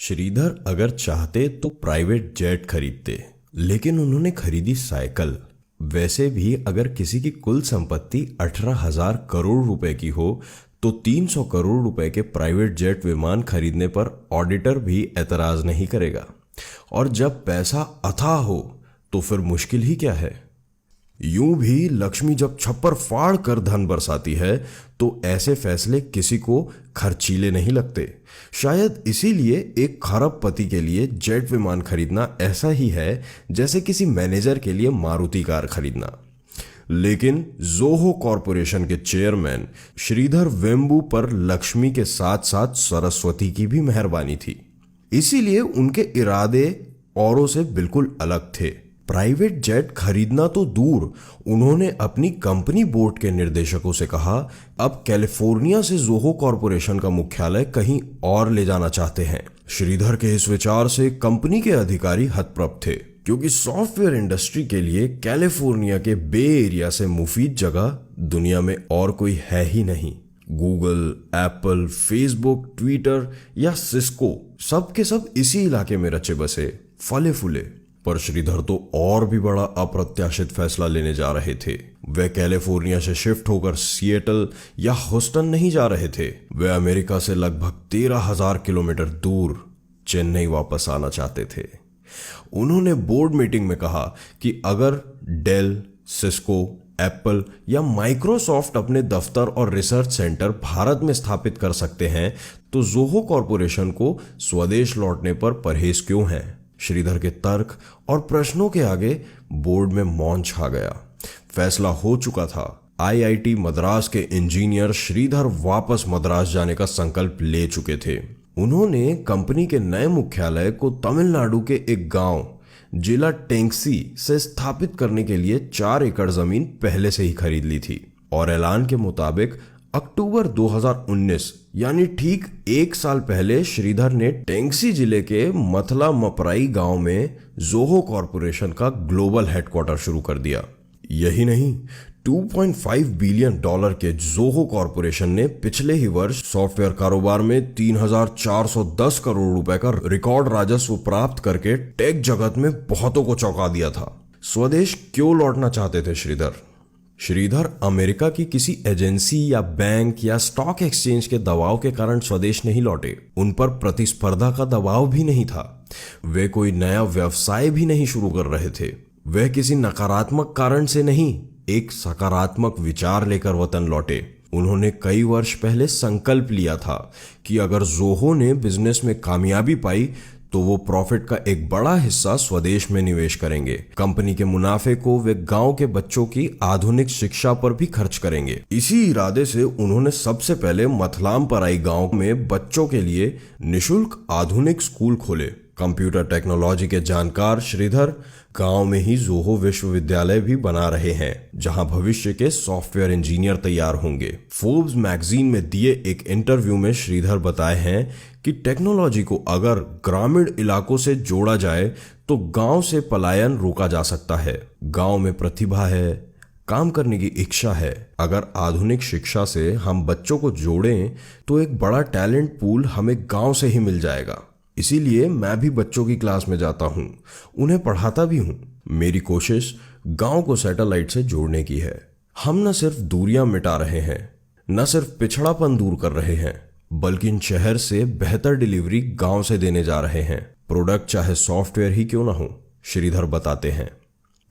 श्रीधर अगर चाहते तो प्राइवेट जेट खरीदते, लेकिन उन्होंने खरीदी साइकिल। वैसे भी अगर किसी की कुल संपत्ति 18,000 करोड़ रुपए की हो तो 300 करोड़ रुपए के प्राइवेट जेट विमान खरीदने पर ऑडिटर भी एतराज नहीं करेगा। और जब पैसा अथाह हो तो फिर मुश्किल ही क्या है। यूं भी लक्ष्मी जब छप्पर फाड़ कर धन बरसाती है तो ऐसे फैसले किसी को खर्चीले नहीं लगते। शायद इसीलिए एक खरबपति के लिए जेट विमान खरीदना ऐसा ही है जैसे किसी मैनेजर के लिए मारुति कार खरीदना। लेकिन जोहो कॉरपोरेशन के चेयरमैन श्रीधर वेम्बू पर लक्ष्मी के साथ साथ सरस्वती की भी मेहरबानी थी, इसीलिए उनके इरादे औरों से बिल्कुल अलग थे। प्राइवेट जेट खरीदना तो दूर, उन्होंने अपनी कंपनी बोर्ड के निर्देशकों से कहा अब कैलिफोर्निया से जोहो कॉरपोरेशन का मुख्यालय कहीं और ले जाना चाहते हैं। श्रीधर के इस विचार से कंपनी के अधिकारी हतप्रभ थे, क्योंकि सॉफ्टवेयर इंडस्ट्री के लिए कैलिफोर्निया के बे एरिया से मुफीद जगह दुनिया में और कोई है ही नहीं। गूगल, एप्पल, फेसबुक, ट्विटर या सिस्को सब के सब इसी इलाके में रचे बसे फले फूले। पर श्रीधर तो और भी बड़ा अप्रत्याशित फैसला लेने जा रहे थे। वे कैलिफोर्निया से शिफ्ट होकर सिएटल या ह्यूस्टन नहीं जा रहे थे, वे अमेरिका से लगभग 13,000 किलोमीटर दूर चेन्नई वापस आना चाहते थे। उन्होंने बोर्ड मीटिंग में कहा कि अगर डेल, सिस्को, एप्पल या माइक्रोसॉफ्ट अपने दफ्तर और रिसर्च सेंटर भारत में स्थापित कर सकते हैं तो जोहो कॉरपोरेशन को स्वदेश लौटने पर परहेज क्यों है। श्रीधर के तर्क और प्रश्नों के आगे बोर्ड में मौन छा गया। फैसला हो चुका था। आईआईटी मद्रास के इंजीनियर श्रीधर वापस मद्रास जाने का संकल्प ले चुके थे। उन्होंने कंपनी के नए मुख्यालय को तमिलनाडु के एक गांव जिला टेंगसी से स्थापित करने के लिए 4 एकड़ जमीन पहले से ही खरीद ली थी और ऐलान के मुताबिक अक्टूबर 2019 यानी ठीक 1 साल पहले श्रीधर ने टेंगसी जिले के मथला मपराई गांव में जोहो कॉरपोरेशन का ग्लोबल हेडक्वार्टर शुरू कर दिया। यही नहीं, $2.5 बिलियन के जोहो कॉरपोरेशन ने पिछले ही वर्ष सॉफ्टवेयर कारोबार में 3,410 करोड़ रुपए का रिकॉर्ड राजस्व प्राप्त करके टेक जगत में बहुतों को चौंका दिया था। स्वदेश क्यों लौटना चाहते थे श्रीधर अमेरिका की किसी एजेंसी या बैंक या स्टॉक एक्सचेंज के दबाव के कारण स्वदेश नहीं लौटे। उन पर प्रतिस्पर्धा का दबाव भी नहीं था। वे कोई नया व्यवसाय भी नहीं शुरू कर रहे थे। वे किसी नकारात्मक कारण से नहीं, एक सकारात्मक विचार लेकर वतन लौटे। उन्होंने कई वर्ष पहले संकल्प लिया था कि अगर जोहो ने बिजनेस में कामयाबी पाई तो वो प्रॉफिट का एक बड़ा हिस्सा स्वदेश में निवेश करेंगे। कंपनी के मुनाफे को वे गांव के बच्चों की आधुनिक शिक्षा पर भी खर्च करेंगे। इसी इरादे से उन्होंने सबसे पहले मथलाम पराई गांव में बच्चों के लिए निशुल्क आधुनिक स्कूल खोले। कंप्यूटर टेक्नोलॉजी के जानकार श्रीधर गांव में ही जोहो विश्वविद्यालय भी बना रहे हैं, जहां भविष्य के सॉफ्टवेयर इंजीनियर तैयार होंगे। फोर्ब्स मैगजीन में दिए एक इंटरव्यू में श्रीधर बताए हैं कि टेक्नोलॉजी को अगर ग्रामीण इलाकों से जोड़ा जाए तो गांव से पलायन रोका जा सकता है। गांव में प्रतिभा है, काम करने की इच्छा है। अगर आधुनिक शिक्षा से हम बच्चों को जोड़ें तो एक बड़ा टैलेंट पूल हमें गांव से ही मिल जाएगा। इसीलिए मैं भी बच्चों की क्लास में जाता हूँ, उन्हें पढ़ाता भी हूँ। मेरी कोशिश गांव को सैटेलाइट से जोड़ने की है। हम न सिर्फ दूरियां मिटा रहे हैं, न सिर्फ पिछड़ापन दूर कर रहे हैं, बल्कि इन शहर से बेहतर डिलीवरी गांव से देने जा रहे हैं। प्रोडक्ट चाहे सॉफ्टवेयर ही क्यों ना हो, श्रीधर बताते हैं।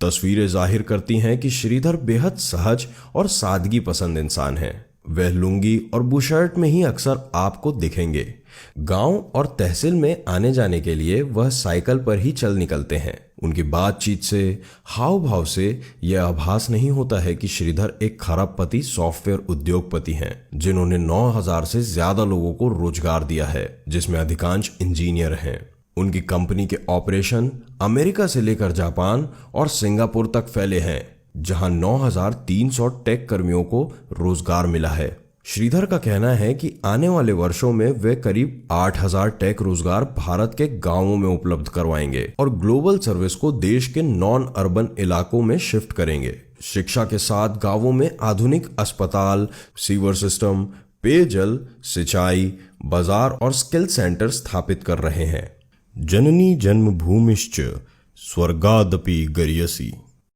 तस्वीरें जाहिर करती हैं कि श्रीधर बेहद सहज और सादगी पसंद इंसान हैं। वह लुंगी और बुशर्ट में ही अक्सर आपको दिखेंगे। गांव और तहसील में आने जाने के लिए वह साइकिल पर ही चल निकलते हैं। उनकी बातचीत से, हाव भाव से यह आभास नहीं होता है कि श्रीधर एक खरबपति सॉफ्टवेयर उद्योगपति हैं, जिन्होंने 9,000 से ज्यादा लोगों को रोजगार दिया है, जिसमें अधिकांश इंजीनियर हैं। उनकी कंपनी के ऑपरेशन अमेरिका से लेकर जापान और सिंगापुर तक फैले हैं, जहां 9,300 टेक कर्मियों को रोजगार मिला है। श्रीधर का कहना है कि आने वाले वर्षों में वे करीब 8,000 टेक रोजगार भारत के गांवों में उपलब्ध करवाएंगे और ग्लोबल सर्विस को देश के नॉन अर्बन इलाकों में शिफ्ट करेंगे। शिक्षा के साथ गांवों में आधुनिक अस्पताल, सीवर सिस्टम, पेयजल, सिंचाई, बाजार और स्किल सेंटर स्थापित कर रहे हैं। जननी जन्मभूमिश्च स्वर्गादपि गरीयसी।